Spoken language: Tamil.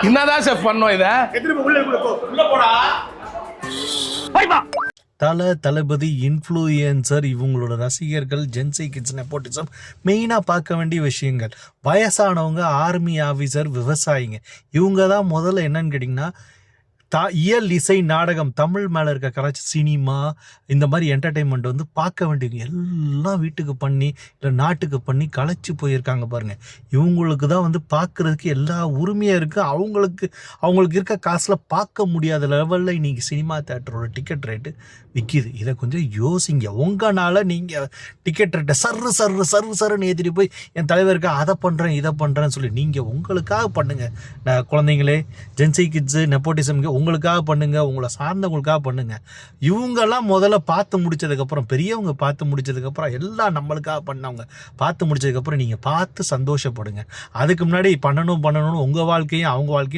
என்னதான் செஃப் பண்ணோம் இதை? தளபதி இன்ஃப்ளூயன்சர் இவங்களோட ரசிகர்கள் ஜென்சி கிட்ஸ் நெப்போட்டிசம் மெயினாக பார்க்க வேண்டிய விஷயங்கள். வயசானவங்க, ஆர்மி ஆஃபீஸர், விவசாயிங்க, இவங்க தான் முதல்ல என்னன்னு கேட்டிங்கன்னா இயல் இசை நாடகம் தமிழ் மேலே இருக்க கலாச்சார சினிமா இந்த மாதிரி என்டர்டெயின்மெண்ட் வந்து பார்க்க வேண்டியது எல்லாம் வீட்டுக்கு பண்ணி இல்லை நாட்டுக்கு பண்ணி களைச்சி போயிருக்காங்க பாருங்கள். இவங்களுக்கு தான் வந்து பார்க்குறதுக்கு எல்லா உரிமையாக இருக்குது. அவங்களுக்கு இருக்க காசில் பார்க்க முடியாத லெவலில் இன்றைக்கி சினிமா தேட்டரோட டிக்கெட் ரேட்டு விற்கிது. இதை கொஞ்சம் யோசிங்க. உங்களால் நீங்கள் டிக்கெட் ரேட்டை சருன்னு ஏற்றிட்டு போய் என் தலைவருக்கு அதை பண்ணுறேன் இதை பண்ணுறேன்னு சொல்லி நீங்கள் உங்களுக்காக பண்ணுங்கள். குழந்தைங்களே, ஜென்சி கிட்ஸு, நெப்போட்டிசம்க்கு உங்களுக்காக பண்ணுங்க, உங்களை சார்ந்தவங்களுக்காக பண்ணுங்க. இவங்கெல்லாம் முதல்ல பார்த்து முடிச்சதுக்கப்புறம், பெரியவங்க பார்த்து முடிச்சதுக்கப்புறம், எல்லாம் நம்மளுக்காக பண்ணவங்க பார்த்து முடிச்சதுக்கப்புறம் நீங்கள் பார்த்து சந்தோஷப்படுங்க. அதுக்கு முன்னாடி பண்ணணும்னு உங்கள் வாழ்க்கையும் அவங்க வாழ்க்கையும்